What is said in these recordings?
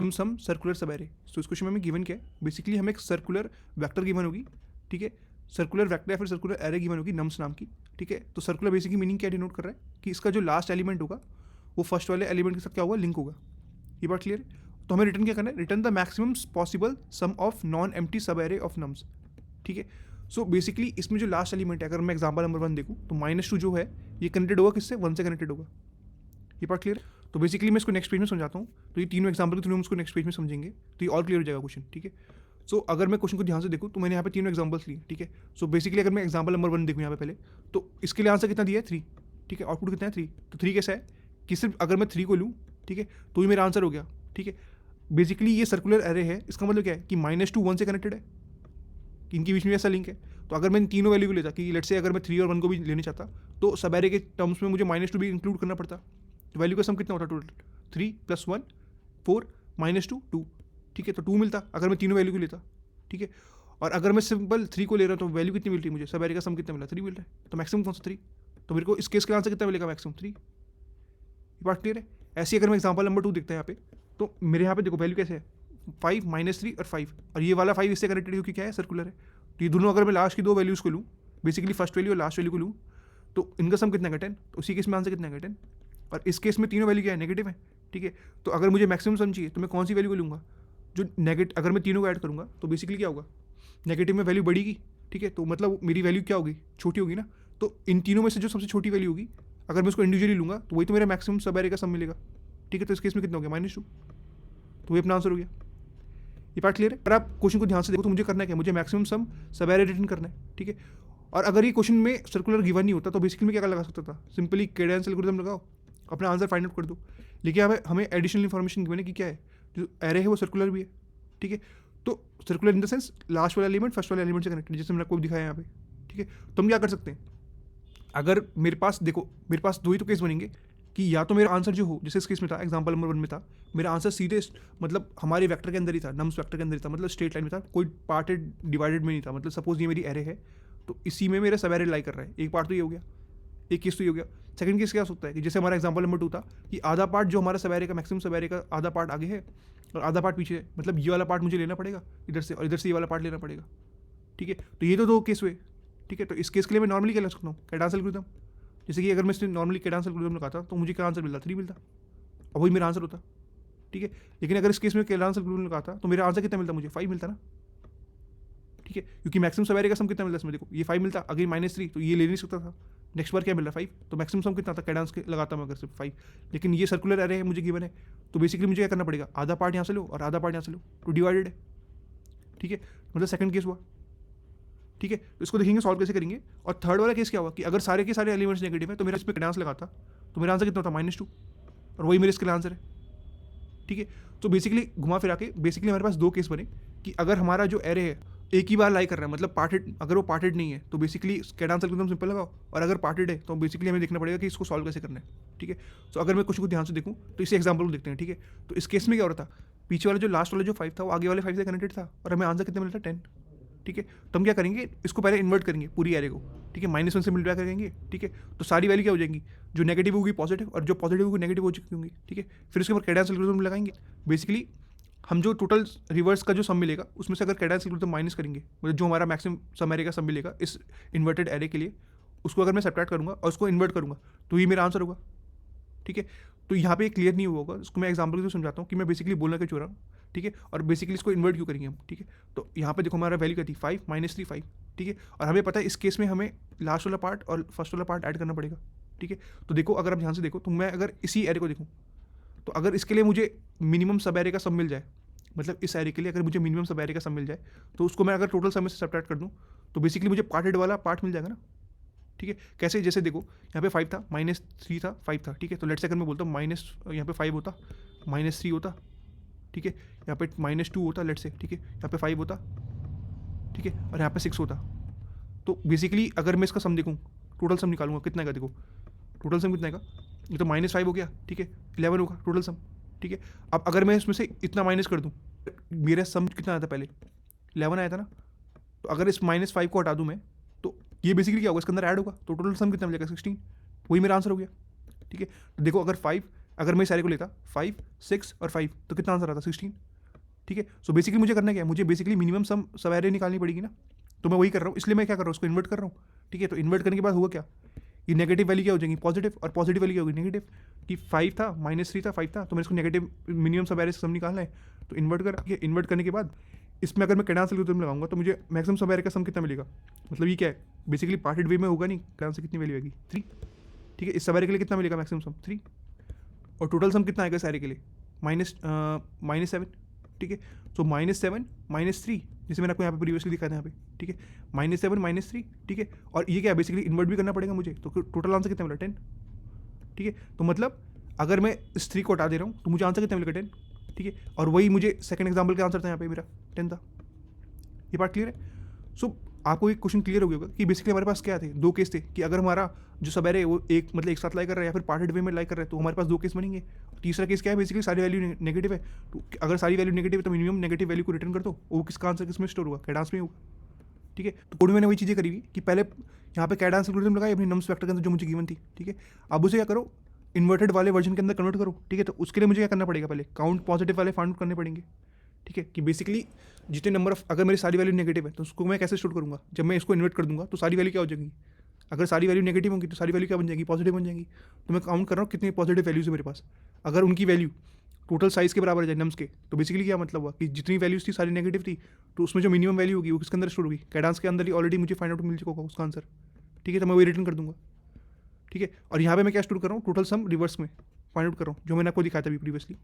हम सम सर्कुलर सब एरे। तो इस क्वेश्चन में हमें गिवन क्या है, बेसिकली हमें एक सर्कुलर वेक्टर गिवन होगी, ठीक है, सर्कुलर वेक्टर या फिर सर्कुलर एरे गिवन होगी नम्स नाम की, ठीक है। तो सर्कुलर बेसिकली मीनिंग क्या डिनोट कर रहा है कि इसका जो लास्ट एलिमेंट होगा वो फर्स्ट वाले एलिमेंट के साथ क्या होगा, लिंक होगा। ये बात क्लियर है। तो हमें रिटर्न क्या करना है, return the maximum possible sum of non empty subarray of nums, ठीक है। सो बेसिकली इसमें जो लास्ट एलिमेंट है, अगर मैं एग्जाम्पल नंबर 1 देखूँ तो -2 जो है ये कनेक्टेड होगा किससे, 1 से कनेक्टेड होगा। ये पार्ट क्लियर है। तो बेसिकली मैं इसको नेक्स्ट पेज में समझाता हूँ। तो ये तीनों एग्जाम्पल के थ्रू हम इसको नेक्स्ट पेज में समझेंगे, तो ये और क्लियर हो जाएगा क्वेश्चन, ठीक है। सो अगर मैं क्वेश्चन को ध्यान से देखूँ तो मैंने यहाँ पे तीनों एग्जाम्पल्स लिए, ठीक है। सो बेसिकली अगर मैं एग्जाम्पल नंबर 1 देखूँ यहाँ पे पहले, तो इसके लिए आंसर कितना दिया है, 3, ठीक है। आउटपुट कितना है, 3। तो 3 कैसा है कि सिर्फ अगर मैं 3 को लूँ, ठीक है, तो ये मेरा आंसर हो गया, ठीक है। बेसिकली ये सर्कुलर एरे है, इसका मतलब क्या है कि -2 1 से कनेक्टेड है, कि इनके बीच में ऐसा लिंक है। तो अगर मैं इन तीनों वैल्यू को लेता कि लेट्स से अगर मैं 3 और 1 को भी लेना चाहता, तो सब एरे के टर्म्स में मुझे -2 भी इंक्लूड करना पड़ता। तो वैल्यू का सम कितना होता टोटल, 3 + 1 4 -2 2, ठीक है। तो 2 मिलता अगर मैं तीनों वैल्यू को लेता, ठीक है। और अगर मैं सिंपल 3 को ले रहा हूँ तो वैल्यू कितनी मिल रही है मुझे, सब एरे का सम कितना मिला, 3 मिल रहा है। तो मैक्सिमम कौन सा, 3। तो मेरे को इस केस का आंसर कितना मिलेगा, मैक्सिमम 3। ये बात क्लियर है। ऐसे अगर मैं एग्जाम्पल नंबर 2 देखते हैं यहाँ पे, तो मेरे यहाँ पे देखो वैल्यू कैसे है, 5 -3 और 5, और ये वाला 5 इससे कनेक्टेड क्योंकि क्या है, सर्कुलर है। तो ये दोनों अगर मैं लास्ट की दो वैल्यूज़ को लूँ, बेसिकली फर्स्ट वैल्यू और लास्ट वैल्यू को लूँ, तो इनका सम कितना है, 10। तो उसी केस में आंसर कितना है, 10। और इस केस में तीनों वैल्यू क्या है, नेगेटिव है, ठीक है। तो अगर मुझे मैक्सिमम सम चाहिए तो मैं कौन सी वैल्यू को लूँगा, जो नेगेटिव, अगर मैं तीनों को ऐड करूँगा तो बेसिकली क्या होगा, नेगेटिव में वैल्यू बढ़ेगी, ठीक है। तो मतलब मेरी वैल्यू क्या होगी, छोटी होगी ना। तो इन तीनों में से जो सबसे छोटी वैल्यू होगी, अगर मैं उसको इंडिविजुअली लूँगा तो वही तो मेरा मैक्सिमम सब एरे का सम मिलेगा, ठीक है। तो इस केस में कितना हो गया, -2। तो ये अपना आंसर हो गया। ये पार्ट क्लियर है। अगर आप क्वेश्चन को ध्यान से देखो तो मुझे करना क्या है, मुझे मैक्सिमम सम सब एरे रिटर्न करना है, ठीक है। और अगर ये क्वेश्चन में सर्कुलर गिवन नहीं होता तो बेसिकली मैं क्या लगा सकता था, सिंपली केडेंस एल्गोरिथम लगाओ, अपना आंसर फाइंड आउट कर दो। लेकिन हमें एडिशनल इन्फॉर्मेशन गिवन है कि क्या है, जो एरे है वो सर्कुलर भी है, ठीक है। तो circular in the sense last वाला एलिमेंट फर्स्ट वाले एलिमेंट से कनेक्टेड, जैसे मैंने आपको दिखाया यहाँ पे, ठीक है। तो हम क्या कर सकते हैं, अगर मेरे पास देखो, मेरे पास दो ही तो केस बनेंगे कि या तो मेरा आंसर जो हो, जैसे इस केस में था, एग्जांपल नंबर 1 में था, मेरा आंसर सीधे मतलब हमारे वेक्टर के अंदर ही था, नम्स वेक्टर के अंदर ही था, मतलब स्ट्रेट लाइन में था, कोई पार्टेड डिवाइडेड में नहीं था। मतलब सपोज ये मेरी एरे है तो इसी में मेरा सब एरे लाई कर रहा है, एक पार्ट तो ये हो गया, एक केस तो ये हो गया। सेकंड केस क्या हो सकता है कि जैसे हमारा एग्जांपल नंबर 2 था कि आधा पार्ट जो हमारा सब एरे का, मैक्सिमम सब एरे का आधा पार्ट आगे है और आधा पार्ट पीछे है, मतलब ये वाला पार्ट मुझे लेना पड़ेगा इधर से और इधर से ये वाला पार्ट लेना पड़ेगा, ठीक है। तो ये तो दो केस हुए, ठीक है। तो इस केस के लिए मैं नॉर्मली क्या लग सकता हूँ, कैडांस एल्गोरिथम। जैसे कि अगर मैं इसने नॉर्मली कैडांस एल्गोरिथम लगाता तो मुझे क्या आंसर मिलता, 3 मिलता, और वही मेरा आंसर होता, ठीक है। लेकिन अगर इस केस में कैडांस एल्गोरिथम लगाता तो मेरा आंसर कितना मिलता, मुझे 5 मिलता ना, ठीक है। क्योंकि मैक्सिमम सब एरे का सम कितना मिलता है इसमें, देखो ये 5 मिलता, अगर -3 तो ये ले नहीं सकता था, नेक्स्ट बार क्या मिल रहा है 5, तो मैक्सिमम सम कितना था कैडांस के लगाता मैं अगर सिर्फ 5। लेकिन ये सर्कुलर एरे है, मुझे गिवन है, तो बेसिकली मुझे क्या करना पड़ेगा, आधा पार्ट यहाँ से लो और आधा पार्ट यहाँ से लो, तो डिवाइडेड है, ठीक है। मतलब सेकंड केस हुआ, ठीक है। तो इसको देखेंगे सॉल्व कैसे करेंगे। और थर्ड वाला केस क्या हुआ कि अगर सारे के सारे एलिमेंट्स नेगेटिव है तो मेरा इस पर कैडांस लगाता तो मेरा आंसर कितना होता, -2, और वही मेरे इसके लिए आंसर है, ठीक है। तो बेसिकली घुमा फिरा के बेसिकली हमारे पास दो केस बने कि अगर हमारा जो एरे है एक ही बार लाई कर रहा है, मतलब पार्टेड, अगर वो पार्टेड नहीं है तो बेसिकली कैडांस एल्गोरिथम सिंपल लगाओ, और अगर पार्टेड है तो बेसिकली हमें देखना पड़ेगा कि इसको सॉल्व कैसे करना है, ठीक है। तो अगर मैं कुछ को ध्यान से देखूँ तो इसे एग्जाम्पल को देखते हैं, ठीक है। तो इस केस में क्या हो रहा था, पीछे वाला जो लास्ट वाला जो 5 था वो आगे वाले 5 से कनेक्टेड था और हमें आंसर कितना मिलता है, 10, ठीक है। तो हम क्या करेंगे, इसको पहले इन्वर्ट करेंगे पूरी एरे को, ठीक है, -1 से मल्टीप्लाई करेंगे, ठीक है। तो सारी वैल्यू क्या हो जाएंगी, जो नेगेटिव होगी पॉजिटिव और जो पॉजिटिव होगी नेगेटिव हो चुकी होंगी, ठीक है। फिर उसके बाद कैडांस एल्गोरिथम लगाएंगे। बेसिकली हम जो टोटल रिवर्स का जो सम मिलेगा उसमें से अगर कैडांस एल्गोरिथम माइनस करेंगे, मतलब जो हमारा मैक्सिमम सम एरे का सम मिलेगा इस इन्वर्टेड एरे के लिए, उसको अगर मैं सब्ट्रैक्ट करूँगा और उसको इन्वर्ट करूँगा तो ये मेरा आंसर होगा, ठीक है। तो यहाँ पे क्लियर नहीं हुआ होगा, इसको मैं एग्जाम्पल के थ्रू समझाता हूँ कि मैं बेसिकली बोलना क्या चाह रहा हूँ, ठीक है। और बेसिकली इसको इन्वर्ट क्यों करेंगे हम, ठीक है। तो यहाँ पे देखो हमारा वैल्यू क्या थी, 5 -3 5, ठीक है। और हमें पता है इस केस में हमें लास्ट वाला पार्ट और फर्स्ट वाला पार्ट ऐड करना पड़ेगा, ठीक है। तो देखो अगर आप ध्यान से देखो तो मैं अगर इसी एरे को देखूँ तो अगर इसके लिए मुझे मिनिमम सब एरे का सम मिल जाए, मतलब इस एरे के लिए अगर मुझे मिनिमम सब एरे का सम मिल जाए तो उसको मैं अगर टोटल सम में से सब्ट्रैक्ट कर दूँ तो बेसिकली मुझे पार्टेड वाला पार्ट मिल जाएगा ना, ठीक है। कैसे, जैसे देखो यहाँ पे 5 था, -3 था, 5 था, ठीक है। तो लेट्स से अगर मैं बोलता हूँ माइनस, यहाँ पे 5 होता, -3 होता, ठीक है। यहाँ पे -2 होता लेट्स से, ठीक है। यहाँ पे 5 होता, ठीक है, और यहाँ पे 6 होता। तो बेसिकली अगर मैं इसका सम देखूँ, टोटल सम निकालूंगा कितना का, देखो टोटल सम कितना का, ये तो -5 हो गया, ठीक है, 11 होगा टोटल सम, ठीक है। अब अगर मैं इसमें से इतना माइनस कर दूँ, मेरा सम कितना आया था पहले, 11 आया था ना। तो अगर इस -5 को हटा दूँ मैं तो ये बेसिकली क्या होगा, इसके अंदर ऐड होगा, तो टोटल सम कितना मिलेगा, 16, वही मेरा आंसर हो गया, ठीक है। तो देखो अगर 5 अगर मैं सारे को लेता 5, 6 और 5 तो कितना आंसर आता 16, ठीक है। सो बेसिकली मुझे करना क्या है, मुझे बेसिकली मिनिमम सम सब एरे निकालनी पड़ेगी ना, तो मैं वही कर रहा हूँ, इसलिए मैं क्या कर रहा हूँ, उसको इन्वर्ट कर रहा हूँ, ठीक है। तो इन्वर्ट करने के बाद हुआ क्या, ये नेगेटिव वैल्यू क्या हो जाएगी पॉजिटिव, और पॉजिटिव वैल्यू क्या होगी नेगेटिव, कि 5 था -3 था 5 था, तो मेरे इसको नेगेटिव मिनिमम सब एरे से सम निकालना है, तो इन्वर्ट कर, इन्वर्ट करने के बाद इसमें अगर मैं कैडांस एल्गोरिथम लगाऊंगा तो मुझे मैक्सिमम सब एरे का सम कितना मिलेगा, मतलब ये क्या है बेसिकली पार्टेड वे में होगा नहीं, कैडांस से कितनी वैल्यू आएगी 3, ठीक है। इस सब एरे के लिए कितना मिलेगा मैक्सिमम सम 3, और टोटल सम कितना आएगा इस एरे के लिए -7, ठीक है। सो -7 -3, जैसे मैंने आपको यहाँ पे प्रीवियसली दिखाया था यहाँ पे, ठीक है, -7 -3, ठीक है। और ये क्या है बेसिकली इन्वर्ट भी करना पड़ेगा मुझे, तो टोटल आंसर कितना मिला 10, ठीक है। तो मतलब अगर मैं इस 3 को हटा दे रहा हूँ तो मुझे आंसर कितना मिलेगा 10, ठीक है। और वही मुझे सेकंड एग्जांपल का आंसर था यहाँ पे मेरा 10 था। ये पार्ट क्लियर है। सो आपको एक क्वेश्चन क्लियर हो गया होगा कि बेसिकली हमारे पास क्या थे, दो केस थे, कि अगर हमारा जो सब एरे वो एक मतलब एक साथ लाई कर रहा है या फिर पार्टेड वे में लाई कर रहा है, तो हमारे पास दो केस बनेंगे। तीसरा केस क्या है, बेसिकली सारी वैल्यू नेगेटिव है, तो अगर सारी वैल्यू नेगेटिव है तो मिनिमम नेगेटिव वैल्यू को रिटर्न कर दो, वो किसका आंसर किसमें स्टोर होगा, कैडांस में होगा, ठीक है। तो कोड में मैंने वही चीज़ें करी हुई कि पहले यहाँ पे कैडांस एल्गोरिथम लगाई अपनी नम्स वेक्टर के अंदर जो मुझे गिवन थी, ठीक है। अब उसे क्या करो, इन्वर्टेड वाले वर्जन के अंदर कन्वर्ट करो, ठीक है। तो उसके लिए मुझे क्या करना पड़ेगा, पहले काउंट पॉजिटिव वाले फाइंड आउट करने पड़ेंगे, ठीक है, कि बेसिकली जितने नंबर ऑफ, अगर मेरी सारी वैल्यू नेगेटिव है तो उसको मैं कैसे स्टोर करूँगा, जब मैं इसको इन्वर्ट कर दूंगा तो सारी वैल्यू क्या हो जाएगी, अगर सारी वैल्यू नेगेटिव होंगी तो सारी वैल्यू क्या बन जाएगी, पॉजिटिव बन जाएगी। तो मैं काउंट कर रहा हूँ कितनी पॉजिटिव वैल्यूज है मेरे पास, अगर उनकी वैल्यू टोटल साइज के बराबर है नम्स के, तो बेसिकली क्या मतलब हुआ कि जितनी वैल्यूज थी सारी नेगेटिव थी, तो उसमें जो मिनिमम वैल्यू होगी वो किसके अंदर स्टोर होगी, कैडांस के अंदर ही ऑलरेडी मुझे फाइंड आउट मिल चुका होगा उसका आंसर, ठीक है। तो मैं वही रिटर्न कर दूंगा, ठीक है। और यहाँ पे मैं क्या स्टोर कर रहा हूँ, टोटल सम रिवर्स में फाइंड आउट कर रहा हूँ, जो मैंने आपको दिखाया था अभी प्रीवियसली,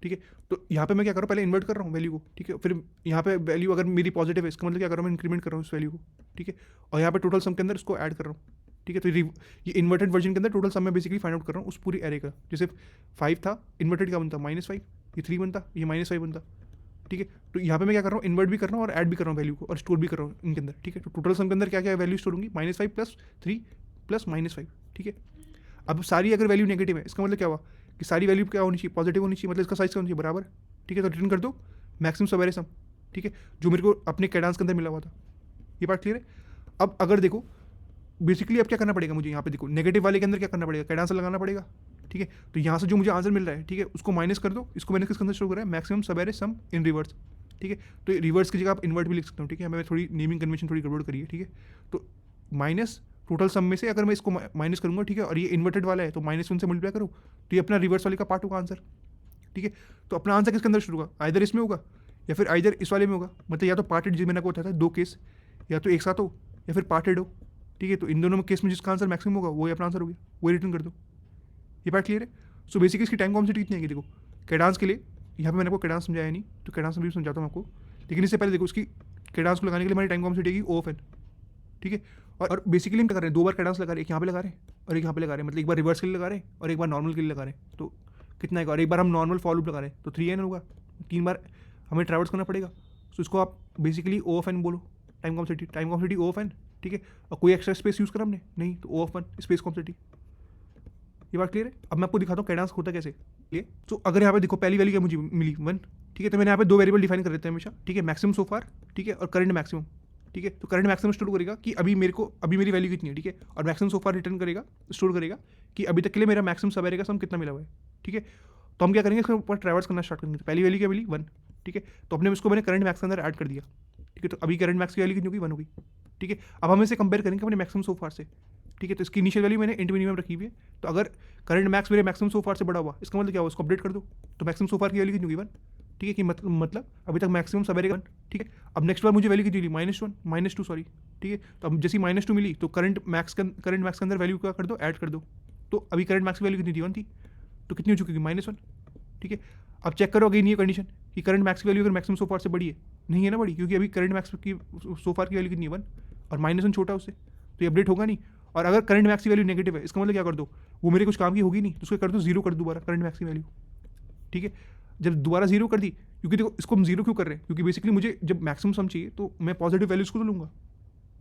ठीक है। तो यहाँ पे मैं क्या कर रहा हूँ, पहले इन्वर्ट कर रहा हूँ वैल्यू को, ठीक है। फिर यहाँ पे वैल्यू अगर मेरी पॉजिटिव है, इसका मतलब क्या कर रहा हूँ, मैं इंक्रीमेंट कर रहा हूँ इस वैल्यू को, ठीक है। और यहाँ पे टोटल सम के अंदर इसको ऐड कर रहा हूँ, ठीक है। तो ये इन्वर्टेड वर्जन के अंदर टोटल सम मैं बेसिकली फाइंड आउट कर रहा हूँ उस पूरी एरे का। जैसे 5 था, इन्वर्टेड क्या बनता -5, ये 3 बनता, ये -5 बनता, ठीक है। तो यहाँ पे मैं क्या कर रहा हूँ, इन्वर्ट भी कर रहा हूँ और ऐड भी कर रहा हूँ वैल्यू को, और स्टोर भी कर रहा हूँ इनके अंदर, ठीक है। तो टोटल सम के अंदर क्या क्या वैल्यू स्टोर होंगी, -5 + 3 + -5, ठीक है। अब सारी अगर वैल्यू नेगेटिव है, इसका मतलब क्या हुआ कि सारी वैल्यू क्या होनी चाहिए, पॉजिटिव होनी चाहिए, मतलब इसका साइज क्या होना चाहिए, बराबर, ठीक है। तो रिटर्न कर दो मैक्सिमम सब एरे सम, ठीक है, जो मेरे को अपने कैडांस के अंदर मिला हुआ था। ये पार्ट क्लियर है। अब अगर देखो बेसिकली अब क्या करना पड़ेगा मुझे, यहाँ पे देखो नेगेटिव वाले के अंदर क्या करना पड़ेगा, कैडांस लगाना पड़ेगा, ठीक है। तो यहाँ से जो मुझे आंसर मिल रहा है, ठीक है, उसको माइनस कर दो, इसको मैंने किसके अंदर शो करा है, मैक्सिमम सब एरे सम इन रिवर्स, ठीक है। तो रिवर्स की जगह आप इन्वर्ट भी लिख सकता हूँ, ठीक है। मैं थोड़ी नेमिंग कन्वेंशन थोड़ी गड़बड़ करी है, ठीक है। तो माइनस टोटल सम में से अगर मैं इसको माइनस करूँगा, ठीक है, और ये इन्वर्टेड वाला है तो -1 से मल्टीप्लाई करूँ, तो ये अपना रिवर्स वाले का पार्ट होगा आंसर, ठीक है। तो अपना आंसर किसके अंदर शुरू होगा, आइदर इसमें होगा या फिर आइदर इस वाले में होगा, मतलब या तो पार्टेड, जो मैंने आपको बताया था दो केस, या तो एक साथ हो या फिर पार्टेड हो, ठीक है। तो इन दोनों में केस में जिसका आंसर मैक्सिमम होगा वो अपना आंसर हो गया, वो रिटर्न कर दो। ये पार्ट क्लियर है। सो बेसिकली इसकी टाइम कॉम्प्लेक्सिटी कितनी है, देखो कैडांस के लिए यहाँ पे मैंने आपको कैडांस समझाया नहीं, तो कैडांस भी समझाता हूँ आपको, लेकिन इससे पहले देखो इसकी कैडांस को लगाने के लिए हमारी टाइम कॉम्प्लेक्सिटी आएगी O(n), ठीक है। और बेसिकली हम क्या कर रहे हैं, दो बार कैडांस लगा रहे हैं, एक यहाँ पे लगा रहे हैं और एक यहाँ पे लगा रहे हैं, मतलब एक बार रिवर्स के लिए लगा रहे हैं और एक बार नॉर्मल के लिए लगा रहे हैं, तो कितना आएगा, और एक बार हम नॉर्मल फॉर लूप लगा रहे हैं तो 3n होगा, 3 बार हमें ट्रैवर्स करना पड़ेगा। सो इसको आप बेसिकली O(n) बोलो, टाइम कॉम्प्लेक्सिटी O(n), ठीक है। और कोई एक्स्ट्रा स्पेस यूज़ करा हमने नहीं, तो O(n) स्पेस कॉम्प्लेक्सिटी। ये बात क्लियर है। अब मैं आपको दिखाता हूँ कैडांस होता कैसे। ये तो अगर यहाँ पे देखो पहली वैल्यू क्या मुझे मिली 1, ठीक है। तो मैंने यहाँ पे दो वेरिएबल डिफाइन कर देते हैं हमेशा, ठीक है, मैक्सिमम सो फार, ठीक है, और करंट मैक्सिमम, ठीक है। तो करंट मैक्सिमम स्टोर करेगा कि अभी मेरी वैल्यू कितनी है, ठीक है, और मैक्सिमम सो फार रिटर्न करेगा, स्टोर करेगा कि अभी तक के लिए मेरा मैक्सिमम सब एरे का सम कितना मिला हुआ है, ठीक है। तो हम क्या करेंगे, इसके ऊपर ट्रैवर्स करना स्टार्ट करेंगे। तो पहली वैल्यू क्या मिली 1, ठीक है। तो अपने इसको मैंने करंट मैक्स के अंदर ऐड कर दिया, ठीक है। तो अभी करंट मैक्स की वैल्यू कितनी होगी, 1 होगी, ठीक है। अब हम इसे कंपेयर करेंगे अपने मैक्सिमम सो फार से, ठीक है। तो इसकी इनिशियल वैल्यू मैंने इंट मिनिमम रखी हुई है, तो अगर करंट मैक्स मेरे मैक्सिमम सो फार से बड़ा हुआ, इसका मतलब क्या हुआ, इसको अपडेट कर दो, तो मैक्सिमम सो फार की वैल्यू कितनी होगी 1, ठीक है। कि मतलब अभी तक मैक्सिमम सब एरे 1, ठीक है। अब नेक्स्ट बार मुझे वैल्यू कितनी मिली -2 सॉरी, ठीक है। तो अब जैसी -2 मिली तो करंट मैक्स के अंदर वैल्यू क्या कर दो, ऐड कर दो। तो अभी करंट मैक्स की वैल्यू कितनी थी, 1 थी, तो कितनी हो चुकी है, -1, ठीक है। अब चेक करो अगेन ये कंडीशन कि करंट मैक्स की वैल्यू अगर मैक्सिमम सो फार से बड़ी है, नहीं है ना बड़ी, क्योंकि अभी करंट मैक्स की सो फार की वैल्यू कितनी है 1 और -1 छोटा उससे, तो ये अपडेट होगा नहीं। और अगर करंट मैक्स की वैल्यू नेगेटिव है, इसका मतलब क्या कर दो, वो मेरे कुछ काम की होगी नहीं, तो उसको कर दो 0 कर दो दोबारा करंट मैक्स की वैल्यू, ठीक है। जब दोबारा 0 कर दी, क्योंकि देखो इसको हम 0 क्यों कर रहे हैं, क्योंकि बेसिकली मुझे जब मैक्सिमम सम चाहिए तो मैं पॉजिटिव वैल्यूज को तो लूँगा।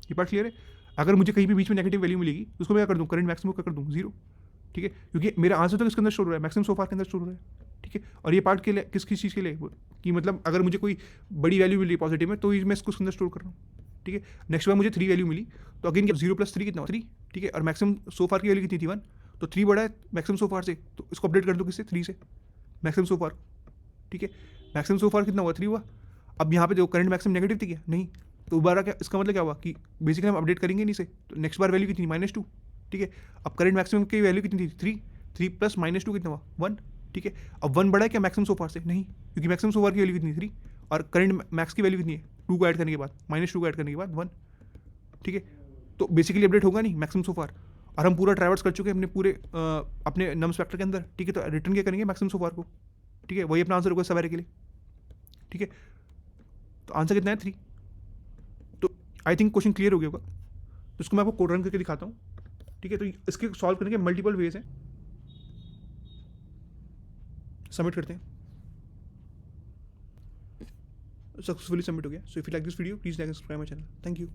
ये बात क्लियर है। अगर मुझे कहीं भी बीच में नेगेटिव वैल्यू मिलेगी तो उसको मैं क्या कर दूँ, करंट मैक्सिमम का कर दूँ 0, ठीक है। क्योंकि मेरा आंसर तो किसके अंदर स्टोर हो रहा है, मैक्सिमम सो फार के अंदर स्टोर हो रहा है, ठीक है। और ये पार्ट के लिए किस चीज़ के लिए, कि मतलब अगर मुझे कोई बड़ी वैल्यू मिली पॉजिटिव में तो मैं इसको उसके अंदर स्टोर कर रहा हूँ, ठीक है। नेक्स्ट बार मुझे 3 वैल्यू मिली, तो अगेन 0 + 3 कितना 3, ठीक है। और मैक्सिमम सो फार की वैल्यू कितनी थी 1, तो 3 बड़ा है मैक्सिमम सो फार से, तो इसको अपडेट कर दो किससे, 3 से, मैक्सिमम सो फार। ठीक है, मैक्सिमम सो फार कितना हुआ, 3 हुआ। अब यहाँ पे जो करंट मैक्सिमम नेगेटिव थी क्या, नहीं, तो दोबारा क्या, इसका मतलब क्या हुआ कि बेसिकली हम अपडेट करेंगे नहीं से, तो नेक्स्ट बार वैल्यू कितनी, -2। ठीक है, अब करंट मैक्सिमम की वैल्यू कितनी थी, 3, 3 प्लस -2 कितना हुआ, 1। ठीक है, अब 1 बड़ा है क्या मैक्सिमम सो फार से, नहीं, क्योंकि मैक्सिमम सो फार की वैल्यू कितनी, 3, और करंट मैक्स की वैल्यू कितनी है, 2 को ऐड करने के बाद, -2 को ऐड करने के बाद 1। ठीक है, तो बेसिकली अपडेट होगा नहीं मैक्सिमम सो फार, और हम पूरा ट्रैवर्स कर चुके हैं अपने पूरे अपने नम्स फैक्टर के अंदर। ठीक है, तो रिटर्न क्या करेंगे, मैक्सिमम सो फार को। ठीक है, वही अपना आंसर होगा सवेरे के लिए। ठीक है, तो आंसर कितना है, 3। तो आई थिंक क्वेश्चन क्लियर हो गया होगा। तो इसको मैं आपको कोड रन करके दिखाता हूँ। ठीक है, तो इसके सॉल्व करने के मल्टीपल वेज हैं। सबमिट करते हैं, सक्सेसफुली सबमिट हो गया। So if you like this video please like and subscribe my channel. Thank you.